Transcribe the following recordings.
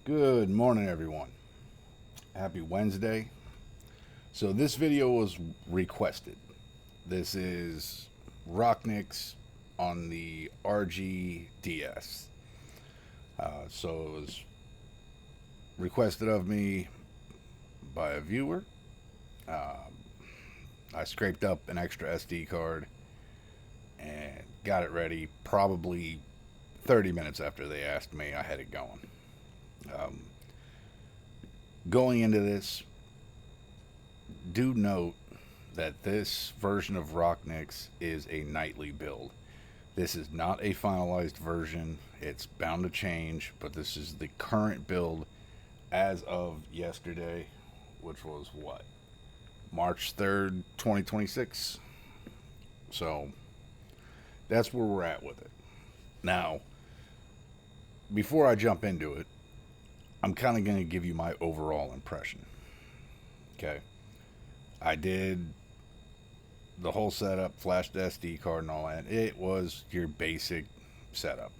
Good morning, everyone. Happy Wednesday. So, this video was requested. This is Rocknix on the RGDS. So, it was requested of me by a viewer. I scraped up an extra SD card and got it ready probably 30 minutes after they asked me. I had it going. Um, Going into this, do note that this version of Rocknix is a nightly build. This is not a finalized version. It's bound to change, but this is the current build as of yesterday, which was what? March 3rd, 2026. So that's where we're at with it. Now, before I jump into it, I'm kind of going to give you my overall impression. Okay. I did the whole setup, flashed the SD card and all that. It was your basic setup.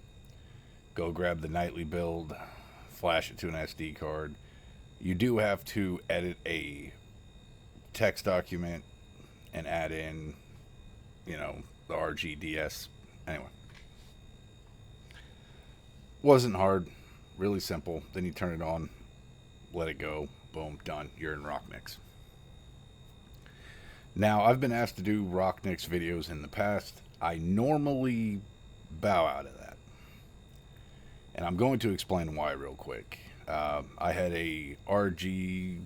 Go grab the nightly build, flash it to an SD card. You do have to edit a text document and add in, the RGDS. Anyway, wasn't hard. Really simple. Then you turn it on, let it go, boom, done. You're in Rocknix. Now, I've been asked to do Rocknix videos in the past. I normally bow out of that. And I'm going to explain why real quick. I had a RGB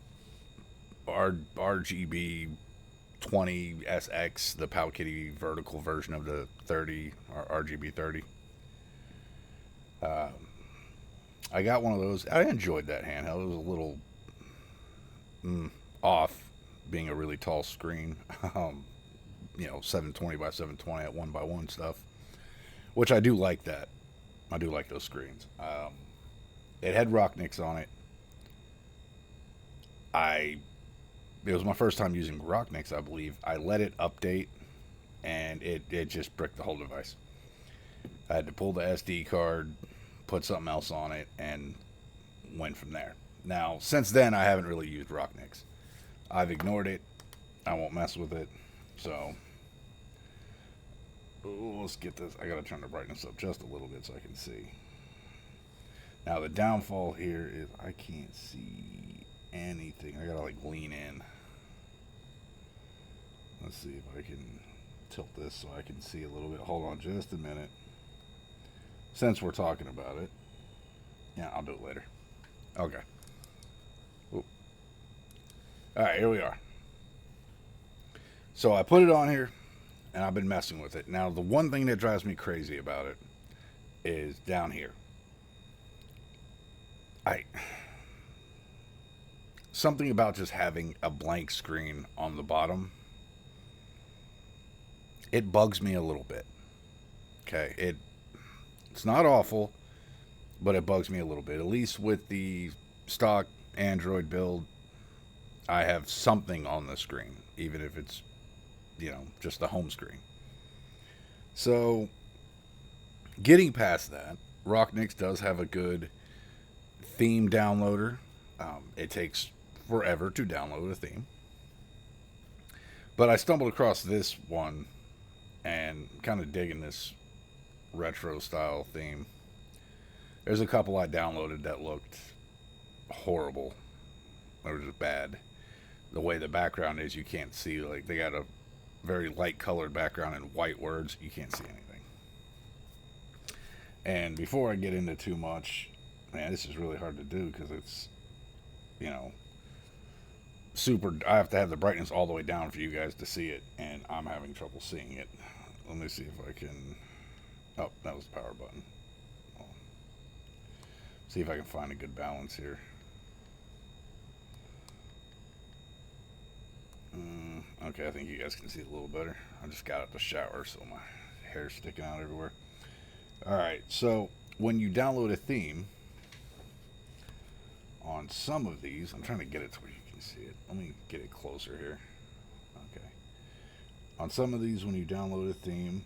20SX, the Powkitty vertical version of the 30, or RGB 30. I got one of those. I enjoyed that handheld. It was a little off, being a really tall screen. 720 by 720 at 1x1 stuff, which I do like that. I do like those screens. It had Rocknix on it. It was my first time using Rocknix, I believe. I let it update, and it just bricked the whole device. I had to pull the SD card, put something else on it, and went from there. Now, since then, I haven't really used Rocknix. I've ignored it. I won't mess with it. So, let's get this. I gotta turn the brightness up just a little bit so I can see. Now, the downfall here is I can't see anything. I gotta lean in. Let's see if I can tilt this so I can see a little bit. Hold on just a minute. Since we're talking about it. Yeah, I'll do it later. Okay. Oop. All right, here we are. So I put it on here, and I've been messing with it. Now, the one thing that drives me crazy about it is down here. Something about just having a blank screen on the bottom, it bugs me a little bit. Okay, it's not awful, but it bugs me a little bit. At least with the stock Android build, I have something on the screen, even if it's, just the home screen. So, getting past that, Rocknix does have a good theme downloader. It takes forever to download a theme. But I stumbled across this one and kind of digging this retro style theme. There's a couple I downloaded that looked horrible. They were just bad. The way the background is, you can't see. They got a very light colored background and white words. You can't see anything. And before I get into too much, man, this is really hard to do because it's, super. I have to have the brightness all the way down for you guys to see it, and I'm having trouble seeing it. Let me see if I can. Oh, that was the power button. See if I can find a good balance here. Okay, I think you guys can see it a little better. I just got out the shower, so my hair's sticking out everywhere. Alright, so when you download a theme, on some of these, I'm trying to get it to where you can see it. Let me get it closer here. Okay. On some of these, when you download a theme,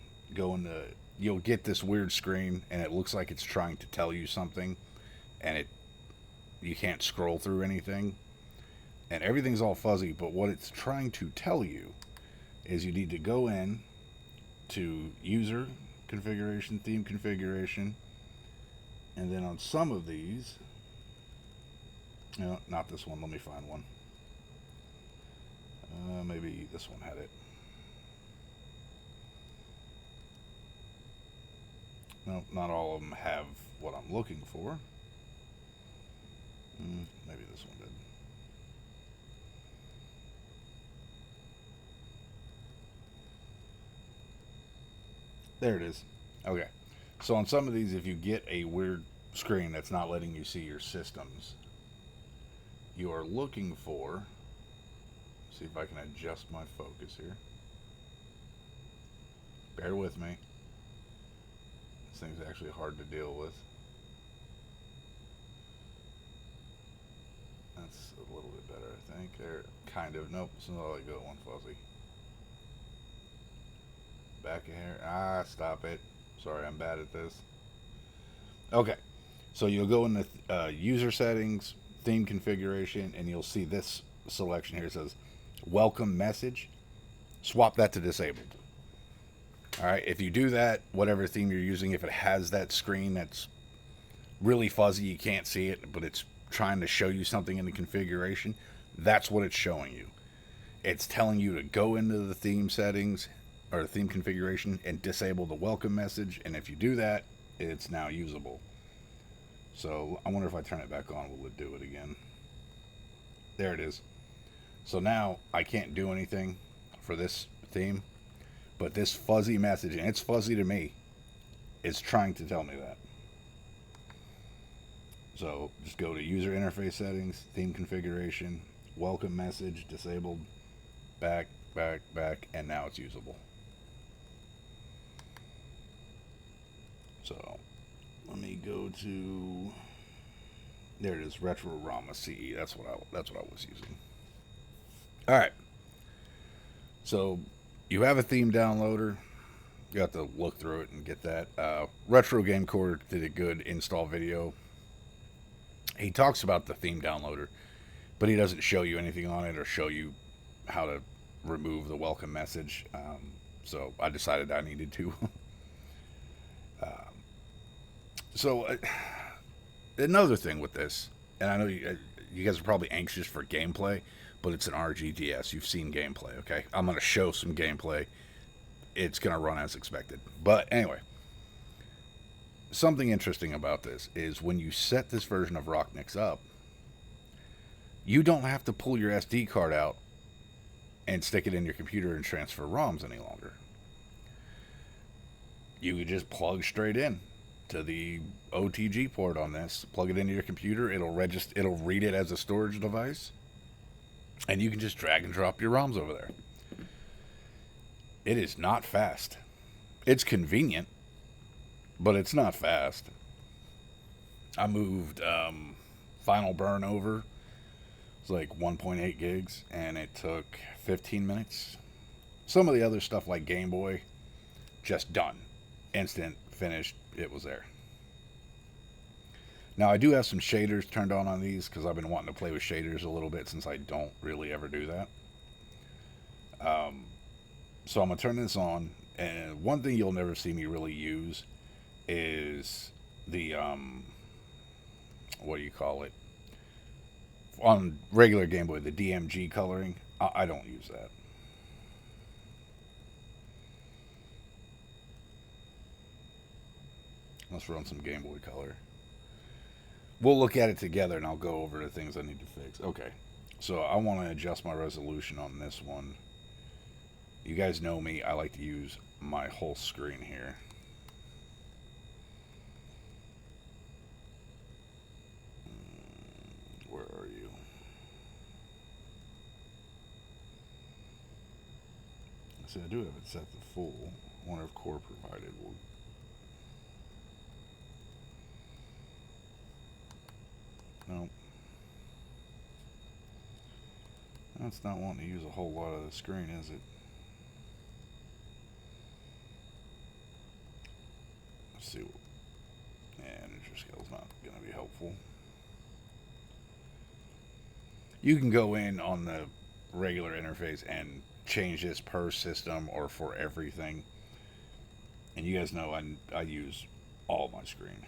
you'll get this weird screen, and it looks like it's trying to tell you something, and You can't scroll through anything, and everything's all fuzzy. But what it's trying to tell you is you need to go in to user configuration, theme configuration, and then on some of these, no, not this one. Let me find one. Maybe this one had it. No, not all of them have what I'm looking for. Maybe this one did. There it is. Okay. So on some of these, if you get a weird screen that's not letting you see your systems, you are looking for, see if I can adjust my focus here. Bear with me. This thing's actually hard to deal with. That's a little bit better, I think. There, kind of. Nope, it's not like that one fuzzy. Back of hair. Ah, stop it. Sorry, I'm bad at this. Okay, so you'll go in the user settings, theme configuration, and you'll see this selection here. It says welcome message. Swap that to disabled. All right, if you do that, whatever theme you're using, if it has that screen that's really fuzzy, you can't see it, but it's trying to show you something in the configuration, that's what it's showing you. It's telling you to go into the theme settings or the theme configuration and disable the welcome message, and if you do that, it's now usable. So I wonder if I turn it back on, will it do it again? There it is. So now I can't do anything for this theme, but this fuzzy message, and it's fuzzy to me, is trying to tell me that. So just go to user interface settings, theme configuration, welcome message, disabled, back, and now it's usable. So let me go to, there it is, Retro Rama CE. That's what I was using. All right. So you have a theme downloader. You have to look through it and get that. Retro Game Core did a good install video. He talks about the theme downloader, but he doesn't show you anything on it or show you how to remove the welcome message. So I decided I needed to. So another thing with this, and I know you guys are probably anxious for gameplay, but it's an RGDS. You've seen gameplay, okay? I'm going to show some gameplay. It's going to run as expected. But anyway, something interesting about this is when you set this version of Rocknix up, you don't have to pull your SD card out and stick it in your computer and transfer ROMs any longer. You could just plug straight in to the OTG port on this, plug it into your computer, it'll read it as a storage device, and you can just drag and drop your ROMs over there. It is not fast. It's convenient, but it's not fast. I moved Final Burn over. It's like 1.8 gigs, and it took 15 minutes. Some of the other stuff like Game Boy, just done. Instant, finished, it was there. Now, I do have some shaders turned on these because I've been wanting to play with shaders a little bit since I don't really ever do that. So I'm going to turn this on, and one thing you'll never see me really use is the, what do you call it? On regular Game Boy, the DMG coloring. I don't use that. Let's run some Game Boy Color. We'll look at it together and I'll go over the things I need to fix. Okay, so I want to adjust my resolution on this one. You guys know me, I like to use my whole screen here. Where are you? See, I do have it set to full. I wonder if core provided will. Nope. That's not wanting to use a whole lot of the screen, is it? Let's see. Yeah, integer scale is not going to be helpful. You can go in on the regular interface and change this per system or for everything. And you guys know I use all my screen.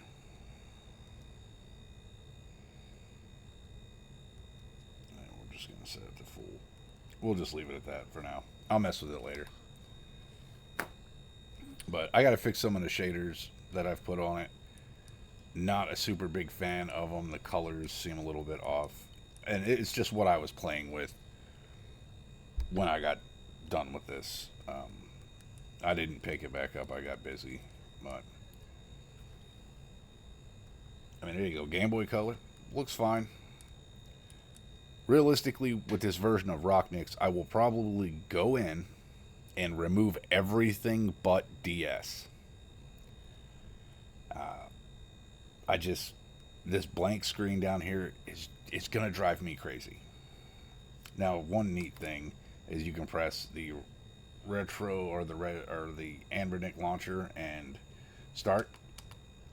And we're just going to set it to full. We'll just leave it at that for now. I'll mess with it later. But I got to fix some of the shaders that I've put on it. Not a super big fan of them. The colors seem a little bit off. And it's just what I was playing with when I got done with this. I didn't pick it back up. I got busy. But, I mean, there you go. Game Boy Color. Looks fine. Realistically, with this version of Rocknix, I will probably go in and remove everything but DS. This blank screen down here it's going to drive me crazy. Now, one neat thing is you can press the retro or the Anbernic launcher and start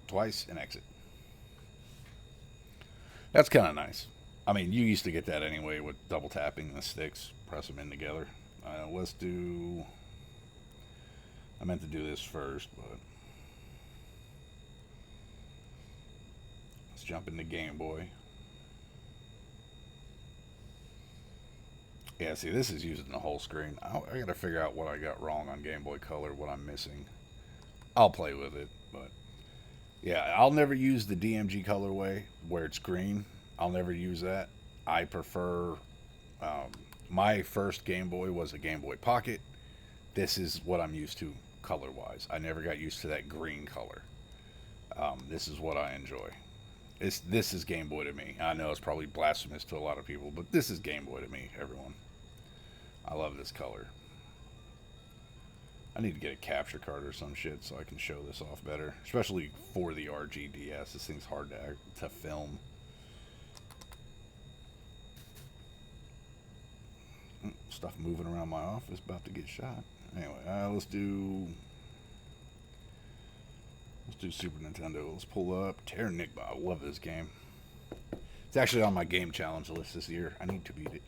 twice and exit. That's kind of nice. I mean, you used to get that anyway with double tapping the sticks, press them in together. Let's do. I meant to do this first, but let's jump into Game Boy. Yeah, see, this is using the whole screen. I gotta figure out what I got wrong on Game Boy Color, what I'm missing. I'll play with it, but yeah, I'll never use the DMG colorway where it's green. I'll never use that. I prefer. My first Game Boy was a Game Boy Pocket. This is what I'm used to color-wise. I never got used to that green color. This is what I enjoy. This is Game Boy to me. I know it's probably blasphemous to a lot of people, but this is Game Boy to me, everyone. I love this color. I need to get a capture card or some shit so I can show this off better, especially for the RGDS. This thing's hard to film. Stuff moving around my office, about to get shot. Anyway, let's do Super Nintendo. Let's pull up Terranigma. I love this game. It's actually on my game challenge list this year. I need to beat it.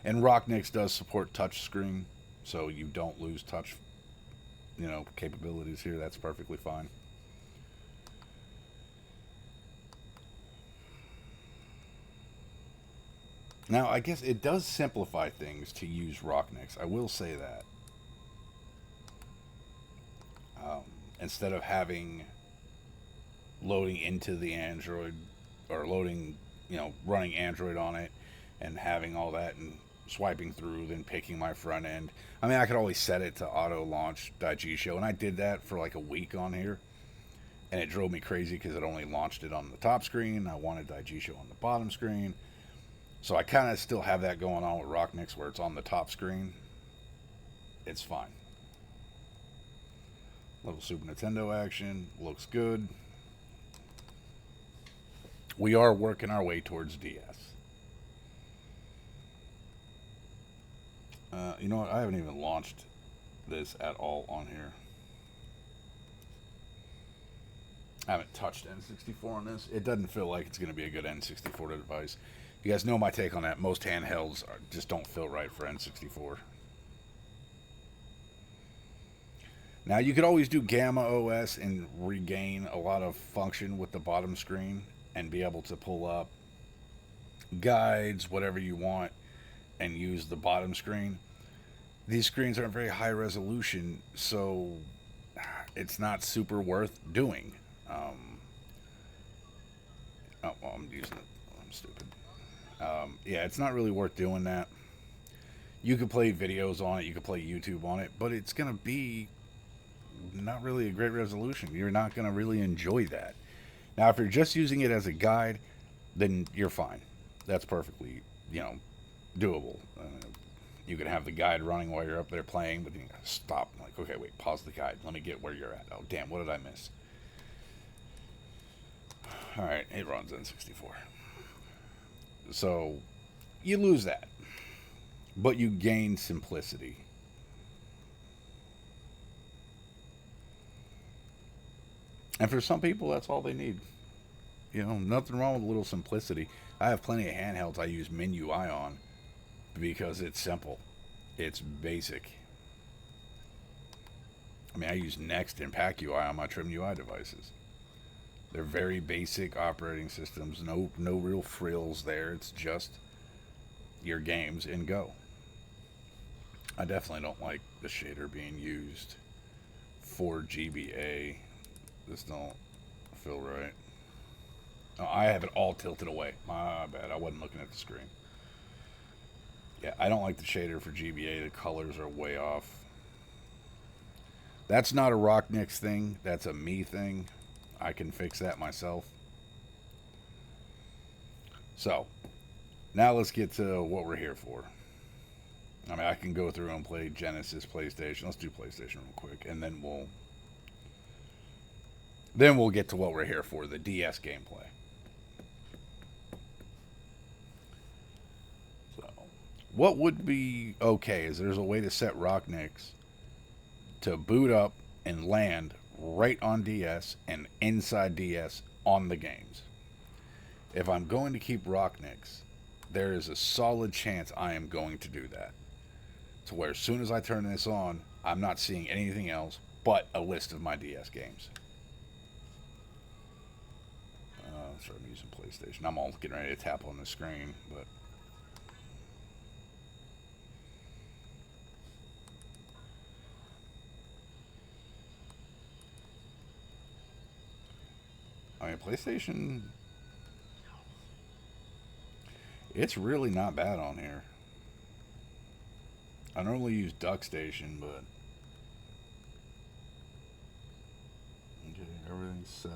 And Rocknix does support touchscreen, so you don't lose touch, capabilities here. That's perfectly fine. Now, I guess it does simplify things to use Rocknix. I will say that. Instead of having loading into the Android or loading, running Android on it and having all that and swiping through, then picking my front end. I mean, I could always set it to auto launch Daigisho, and I did that for like a week on here, and it drove me crazy because it only launched it on the top screen. I wanted Daigisho on the bottom screen. So I kind of still have that going on with Rocknix where it's on the top screen. It's fine. Little Super Nintendo action. Looks good. We are working our way towards DS. You know what? I haven't even launched this at all on here. I haven't touched N64 on this. It doesn't feel like it's going to be a good N64 device. You guys know my take on that. Most handhelds just don't feel right for N64. Now, you could always do Gamma OS and regain a lot of function with the bottom screen and be able to pull up guides, whatever you want, and use the bottom screen. These screens aren't very high resolution, so it's not super worth doing. I'm using it. I'm stupid. Yeah, it's not really worth doing that. You could play videos on it, you could play YouTube on it, but it's going to be not really a great resolution. You're not going to really enjoy that. Now, if you're just using it as a guide, then you're fine. That's perfectly, doable. You can have the guide running while you're up there playing, but then you gotta stop. Like, okay, wait, pause the guide. Let me get where you're at. Oh, damn, what did I miss? Alright, it runs N64. So, you lose that. But you gain simplicity. And for some people, that's all they need. You know, nothing wrong with a little simplicity. I have plenty of handhelds I use MinUI on because it's simple. It's basic. I mean, I use Next and PackUI on my TrimUI devices. They're very basic operating systems. No real frills there. It's just your games and go. I definitely don't like the shader being used for GBA. This don't feel right. Oh, I have it all tilted away. My bad. I wasn't looking at the screen. Yeah, I don't like the shader for GBA. The colors are way off. That's not a Rocknix thing. That's a me thing. I can fix that myself. So, now let's get to what we're here for. I mean, I can go through and play Genesis, PlayStation. Let's do PlayStation real quick, and then we'll get to what we're here for, the DS gameplay. So, what would be okay is there's a way to set Rocknix to boot up and land right on DS and inside DS on the games. If I'm going to keep Rocknix, there is a solid chance I am going to do that. To where as soon as I turn this on, I'm not seeing anything else but a list of my DS games. Sorry, I'm using PlayStation. I'm all getting ready to tap on the screen, but I mean, PlayStation, it's really not bad on here. I normally use DuckStation, but okay, everything's set.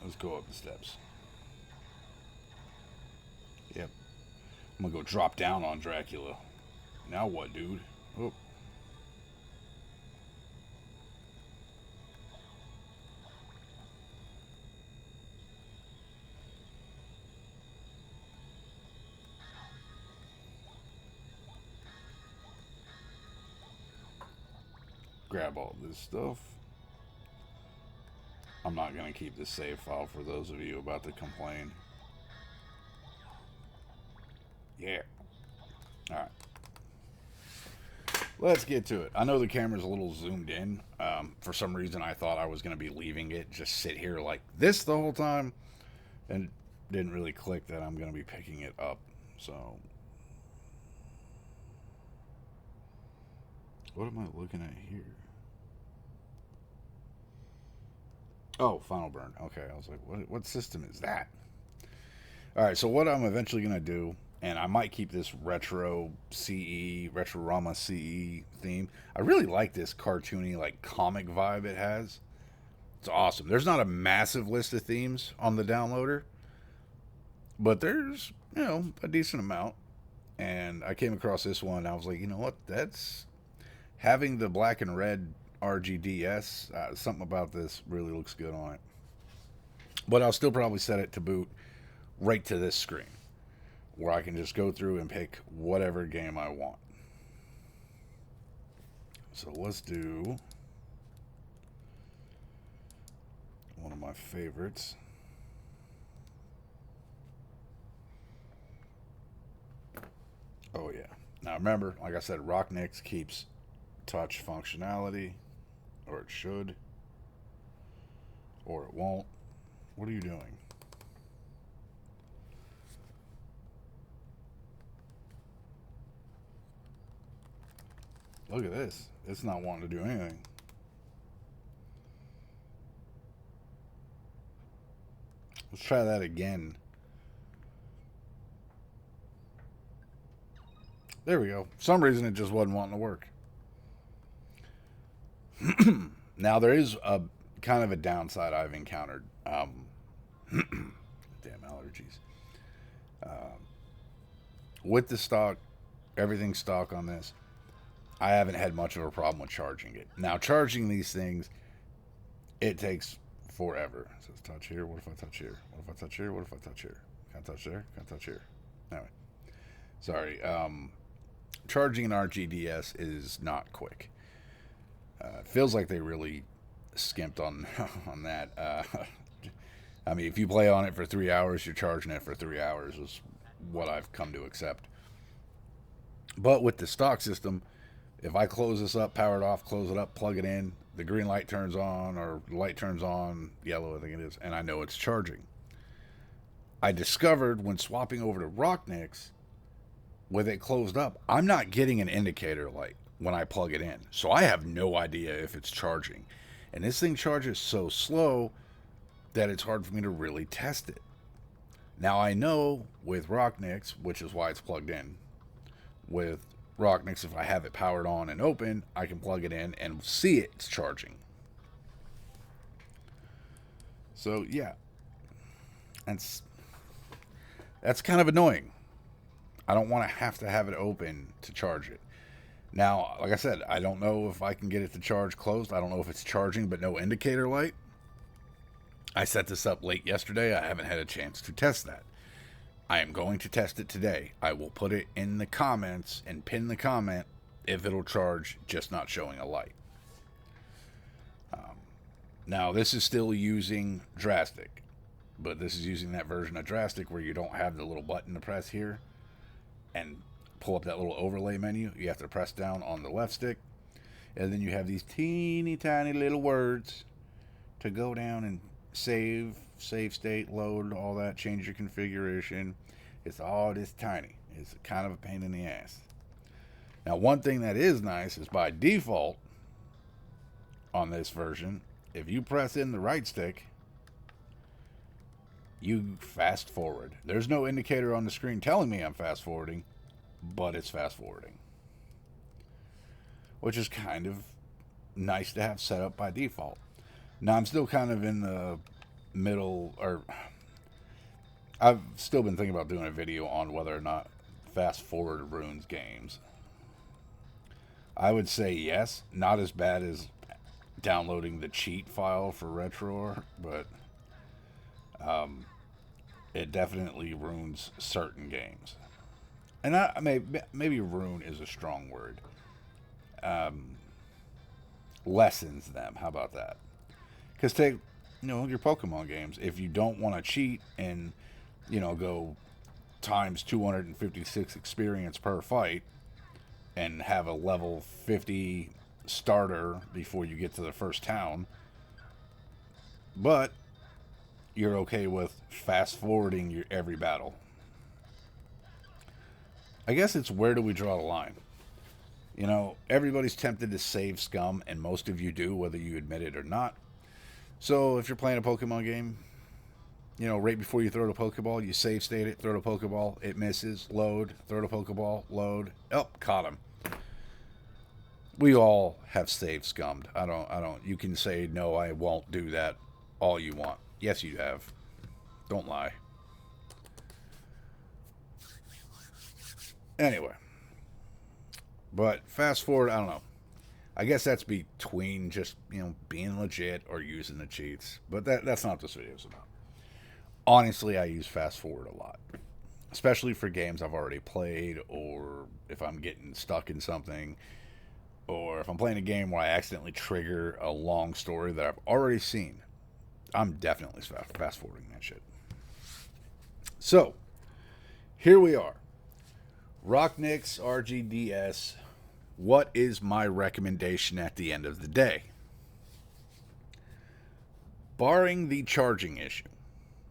Let's go up the steps. Yep. I'm gonna go drop down on Dracula. Now what, dude? Oh. Grab all this stuff. I'm not going to keep this save file for those of you about to complain. Yeah. Alright. Let's get to it. I know the camera's a little zoomed in. For some reason, I thought I was going to be leaving it just sit here like this the whole time. And didn't really click that I'm going to be picking it up. So, what am I looking at here? Oh, Final Burn. Okay, I was like, what system is that? Alright, so what I'm eventually going to do, and I might keep this retro CE, Retrorama CE theme. I really like this cartoony, like, comic vibe it has. It's awesome. There's not a massive list of themes on the downloader, but there's, you know, a decent amount. And I came across this one, and I was like, you know what, that's... Having the black and red RGDS, something about this really looks good on it. But I'll still probably set it to boot right to this screen, where I can just go through and pick whatever game I want. So let's do one of my favorites. Oh yeah. Now remember, like I said, Rocknix keeps touch functionality, or it should, or it won't. What are you doing? Look at this. It's not wanting to do anything. Let's try that again. There we go. For some reason it just wasn't wanting to work. Now there is a kind of a downside I've encountered. Damn allergies. With the stock, everything's stock on this. I haven't had much of a problem with charging it. Now charging these things, it takes forever. It says touch here. What if I touch here? What if I touch here? What if I touch here? Can't touch there. Can't touch here. Anyway. Sorry. Charging an RGDS is not quick. Feels like they really skimped on that. I mean, if you play on it for 3 hours, you're charging it for 3 hours is what I've come to accept. But with the stock system, if I close this up, power it off, close it up, plug it in, the green light turns on, or the light turns on, yellow I think it is, and I know it's charging. I discovered when swapping over to Rocknix, with it closed up, I'm not getting an indicator light when I plug it in. So I have no idea if it's charging. And this thing charges so slow that it's hard for me to really test it. Now I know with Rocknix, which is why it's plugged in, with Rocknix, if I have it powered on and open, I can plug it in and see it's charging. So yeah, that's kind of annoying. I don't want to have it open to charge it. Now, like I said, I don't know if I can get it to charge closed. I don't know if it's charging but no indicator light. I set this up late yesterday. I haven't had a chance to test that. I am going to test it today. I will put it in the comments and pin the comment if it'll charge, just not showing a light. Now, this is still using Drastic, but this is using that version of Drastic where you don't have the little button to press here and pull up that little overlay menu. You have to press down on the left stick, and then you have these teeny tiny little words to go down and save state, load, all that, change your configuration. It's all this tiny. It's kind of a pain in the ass. Now, one thing that is nice is by default on this version, if you press in the right stick, you fast forward. There's no indicator on the screen telling me I'm fast forwarding, but it's fast forwarding, which is kind of nice to have set up by default. Now, I'm still kind of in the middle, or I've still been thinking about doing a video on whether or not fast forward ruins games. I would say yes, not as bad as downloading the cheat file for Retro, but it definitely ruins certain games. And maybe ruin is a strong word. Lessens them. How about that? Because take, your Pokemon games. If you don't want to cheat and, go times 256 experience per fight and have a level 50 starter before you get to the first town, but you're okay with fast forwarding your every battle. I guess it's where do we draw the line? Everybody's tempted to save scum, and most of you do, whether you admit it or not. So if you're playing a Pokemon game, right before you throw the Pokeball, you save state it, throw the Pokeball, it misses, load, throw the Pokeball, load, caught him. We all have save scummed. I don't, you can say, no, I won't do that all you want. Yes, you have. Don't lie. Anyway. But fast forward, I don't know. I guess that's between just, being legit or using the cheats. But that's not what this video is about. Honestly, I use fast forward a lot. Especially for games I've already played, or if I'm getting stuck in something, or if I'm playing a game where I accidentally trigger a long story that I've already seen. I'm definitely fast forwarding that shit. So, here we are. Rocknix RGDS. What is my recommendation at the end of the day? Barring the charging issue.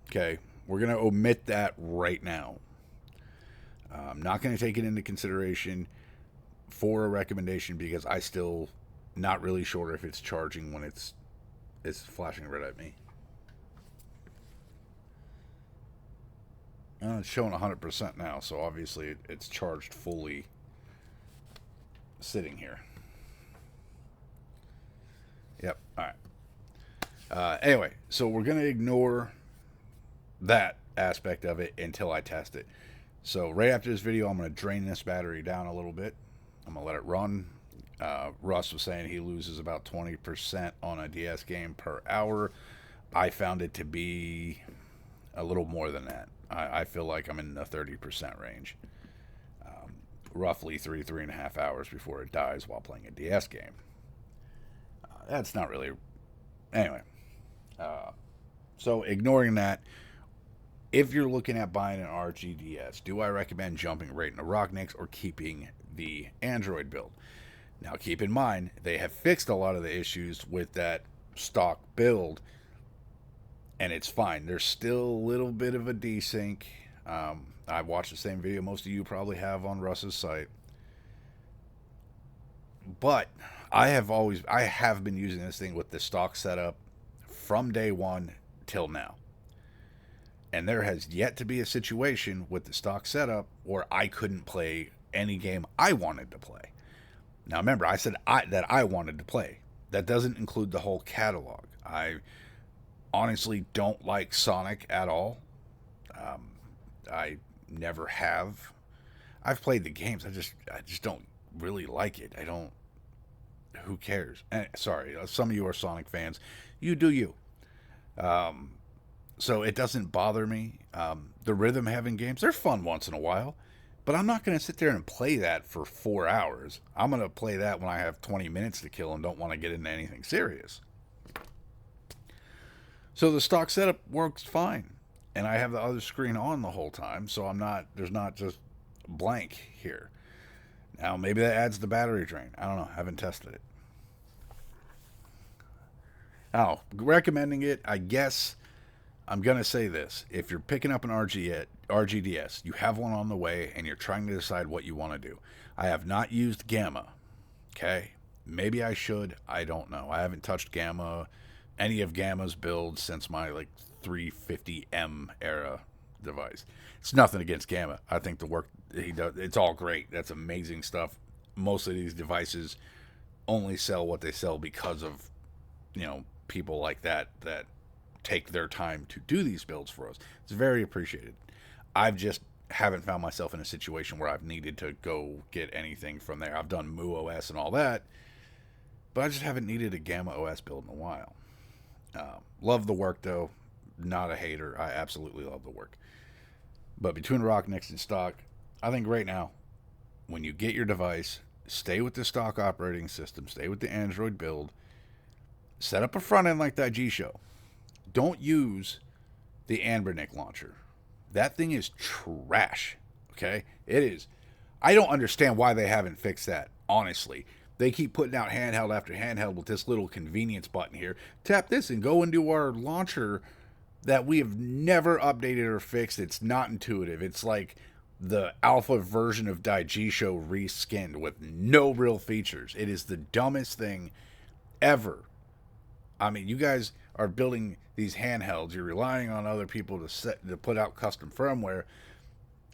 Okay, we're going to omit that right now. I'm not going to take it into consideration for a recommendation because I still not really sure if it's charging when it's flashing red at me. It's showing 100% now, so obviously it's charged fully sitting here. Yep, alright. Anyway, so we're going to ignore that aspect of it until I test it. So right after this video, I'm going to drain this battery down a little bit. I'm going to let it run. Russ was saying he loses about 20% on a DS game per hour. I found it to be a little more than that. I feel like I'm in the 30% range. Roughly 3.5 hours before it dies while playing a DS game. That's not really. Anyway. So ignoring that, if you're looking at buying an RGDS, do I recommend jumping right into Rocknix or keeping the Android build? Now, keep in mind, they have fixed a lot of the issues with that stock build, and it's fine. There's still a little bit of a desync. I've watched the same video most of you probably have on Russ's site. But I have been using this thing with the stock setup from day one till now. And there has yet to be a situation with the stock setup where I couldn't play any game I wanted to play. Now remember, I said that I wanted to play. That doesn't include the whole catalog. I honestly don't like Sonic at all. I never have. I've played the games. I just don't really like it. I don't. Who cares? Sorry, some of you are Sonic fans. You do you. So it doesn't bother me. The rhythm having games, they're fun once in a while. But I'm not going to sit there and play that for 4 hours. I'm going to play that when I have 20 minutes to kill and don't want to get into anything serious. So the stock setup works fine. And I have the other screen on the whole time. So there's not just blank here. Now, maybe that adds the battery drain. I don't know. I haven't tested it. Now, recommending it, I guess I'm going to say this. If you're picking up an RGDS, you have one on the way, and you're trying to decide what you want to do. I have not used Gamma. Okay? Maybe I should. I don't know. I haven't touched Gamma, any of Gamma's builds since my 350M era device. It's nothing against Gamma. I think the work he does, it's all great. That's amazing stuff. Most of these devices only sell what they sell because of, people like that take their time to do these builds for us. It's very appreciated. I've just haven't found myself in a situation where I've needed to go get anything from there. I've done MuOS and all that, but I just haven't needed a Gamma OS build in a while. Love the work, though. Not a hater. I absolutely love the work. But between Rocknix and stock, I think right now, when you get your device, stay with the stock operating system, stay with the Android build, set up a front end like that G-Show. Don't use the Anbernic launcher. That thing is trash. Okay? It is. I don't understand why they haven't fixed that, honestly. They keep putting out handheld after handheld with this little convenience button here. Tap this and go into our launcher that we have never updated or fixed. It's not intuitive. It's like the alpha version of Daigisho reskinned with no real features. It is the dumbest thing ever. I mean, you guys are building these handhelds. You're relying on other people to put out custom firmware.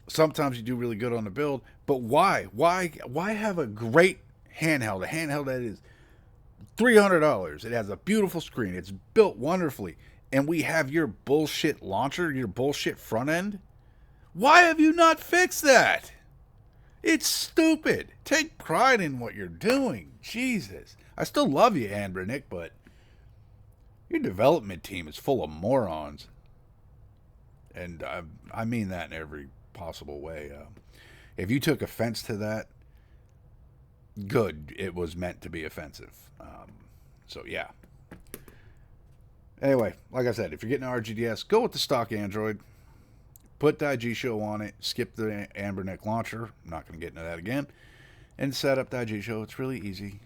Sometimes you do really good on the build, but why? Why have a great handheld? A handheld that is $300. It has a beautiful screen. It's built wonderfully. And we have your bullshit launcher, your bullshit front end? Why have you not fixed that? It's stupid. Take pride in what you're doing. Jesus. I still love you, Anbernic, but your development team is full of morons. And I mean that in every possible way. If you took offense to that, good. It was meant to be offensive. So, yeah. Anyway, like I said, if you're getting an RGDS, go with the stock Android. Put Daigisho on it. Skip the Anbernic launcher. I'm not going to get into that again. And set up Daigisho. It's really easy.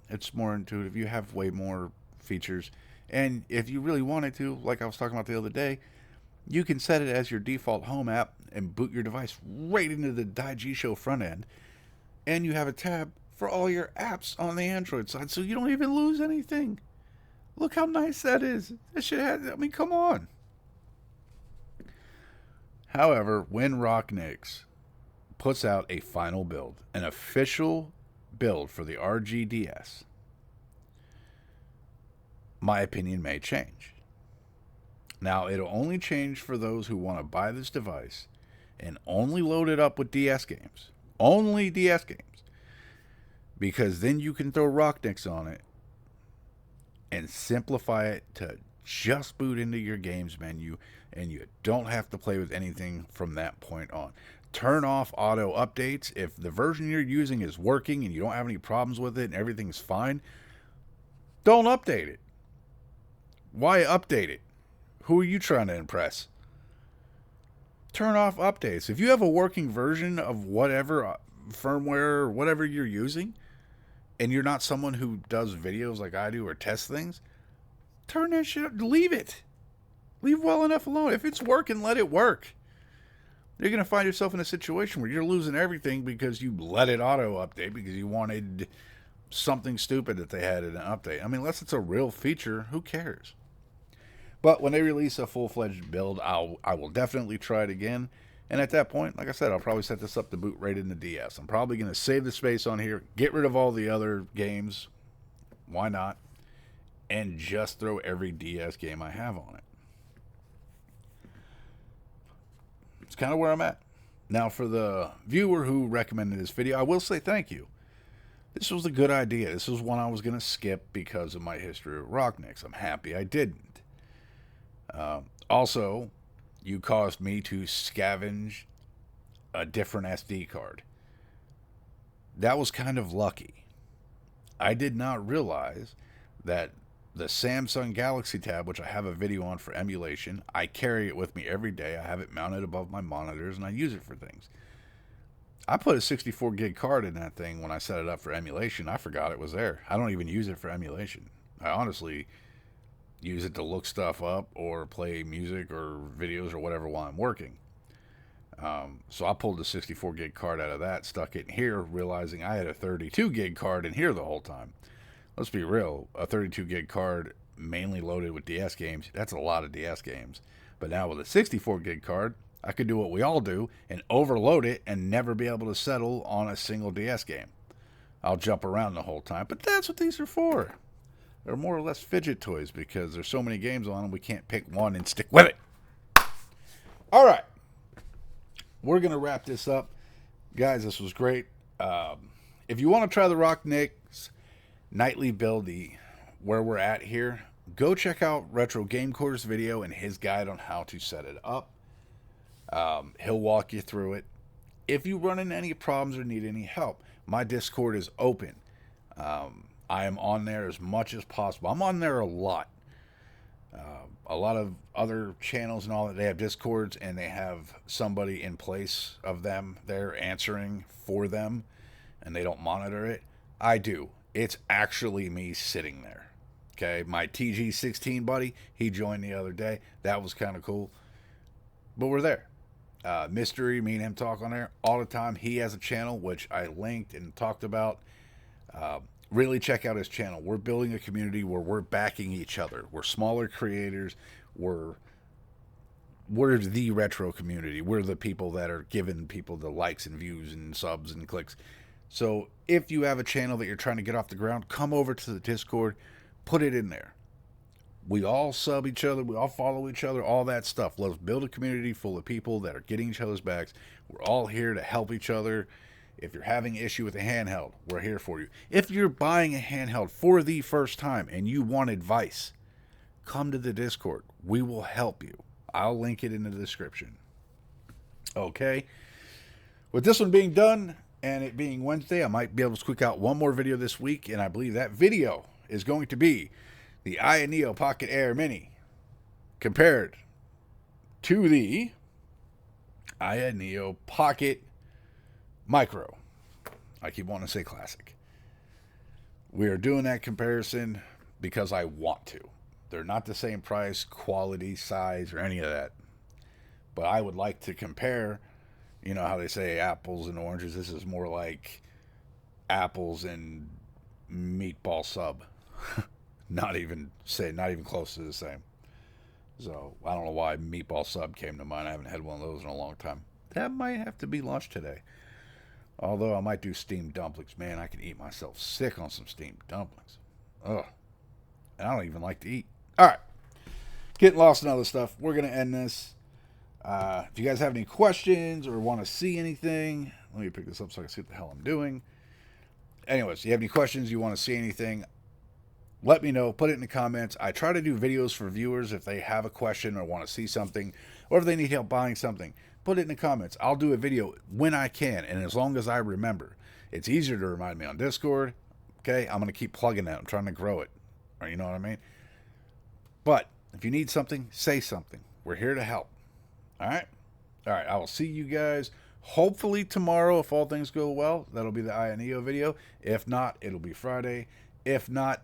It's more intuitive. You have way more features. And if you really wanted to, like I was talking about the other day, you can set it as your default home app and boot your device right into the Daigisho front end. And you have a tab for all your apps on the Android side, so you don't even lose anything. Look how nice that is. That shit has, I mean, come on. However, when Rocknix puts out a final build, an official build for the RGDS, my opinion may change. Now, it'll only change for those who want to buy this device and only load it up with DS games. Only DS games. Because then you can throw Rocknix on it and simplify it to just boot into your games menu, and you don't have to play with anything from that point on. Turn off auto updates. If the version you're using is working and you don't have any problems with it and everything's fine, don't update it. Why update it? Who are you trying to impress? Turn off updates. If you have a working version of whatever firmware or whatever you're using, and you're not someone who does videos like I do or tests things, turn that shit up. Leave it. Leave well enough alone. If it's working, let it work. You're going to find yourself in a situation where you're losing everything because you let it auto update because you wanted something stupid that they had in an update. I mean, unless it's a real feature, who cares? But when they release a full-fledged build, I will definitely try it again. And at that point, like I said, I'll probably set this up to boot right in the DS. I'm probably going to save the space on here, get rid of all the other games. Why not? And just throw every DS game I have on it. It's kind of where I'm at. Now, for the viewer who recommended this video, I will say thank you. This was a good idea. This was one I was going to skip because of my history with Rocknix. I'm happy I didn't. Also, you caused me to scavenge a different SD card. That was kind of lucky. I did not realize that the Samsung Galaxy Tab, which I have a video on for emulation, I carry it with me every day. I have it mounted above my monitors, and I use it for things. I put a 64 gig card in that thing when I set it up for emulation. I forgot it was there. I don't even use it for emulation. I honestly use it to look stuff up or play music or videos or whatever while I'm working. So I pulled the 64 gig card out of that, stuck it in here, realizing I had a 32 gig card in here the whole time. Let's be real, a 32 gig card mainly loaded with DS games, that's a lot of DS games. But now with a 64 gig card, I could do what we all do and overload it and never be able to settle on a single DS game. I'll jump around the whole time, but that's what these are for. They're more or less fidget toys because there's so many games on them we can't pick one and stick with it. All right. We're going to wrap this up. Guys, this was great. If you want to try the Rocknix nightly build, where we're at here, go check out Retro Game Core's video and his guide on how to set it up. He'll walk you through it. If you run into any problems or need any help, my Discord is open. I am on there as much as possible. I'm on there a lot. A lot of other channels and all that, they have Discords and they have somebody in place of them there answering for them and they don't monitor it. I do. It's actually me sitting there. Okay, my TG16 buddy, he joined the other day. That was kind of cool. But we're there. Mystery, me and him talk on there all the time. He has a channel which I linked and talked about. Really check out his channel. We're building a community where we're backing each other. We're smaller creators. We're the retro community. We're the people that are giving people the likes and views and subs and clicks. So if you have a channel that you're trying to get off the ground, come over to the Discord, put it in there. We all sub each other. We all follow each other, all that stuff. Let's build a community full of people that are getting each other's backs. We're all here to help each other. If you're having an issue with a handheld, we're here for you. If you're buying a handheld for the first time and you want advice, come to the Discord. We will help you. I'll link it in the description. Okay. With this one being done and it being Wednesday, I might be able to squeak out one more video this week, and I believe that video is going to be the Aya Neo Pocket Air Mini compared to the Aya Neo Pocket Micro. I keep wanting to say classic. We are doing that comparison because I want to. They're not the same price, quality, size, or any of that. But I would like to compare, you know how they say apples and oranges. This is more like apples and meatball sub. not even close to the same. So I don't know why meatball sub came to mind. I haven't had one of those in a long time. That might have to be launched today. Although I might do steamed dumplings. Man, I can eat myself sick on some steamed dumplings. Ugh. And I don't even like to eat. All right. Getting lost in other stuff. We're going to end this. If you guys have any questions or want to see anything, let me pick this up so I can see what the hell I'm doing. Anyways, if you have any questions, you want to see anything, let me know. Put it in the comments. I try to do videos for viewers if they have a question or want to see something, or if they need help buying something. Put it in the comments. I'll do a video when I can, and as long as I remember. It's easier to remind me on Discord. Okay, I'm going to keep plugging that. I'm trying to grow it. Or, you know what I mean? But if you need something, say something. We're here to help. All right? All right, I will see you guys hopefully tomorrow if all things go well. That'll be the INEO video. If not, it'll be Friday. If not,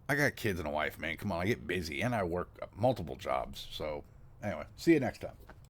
I got kids and a wife, man. Come on, I get busy and I work multiple jobs. So, anyway, see you next time.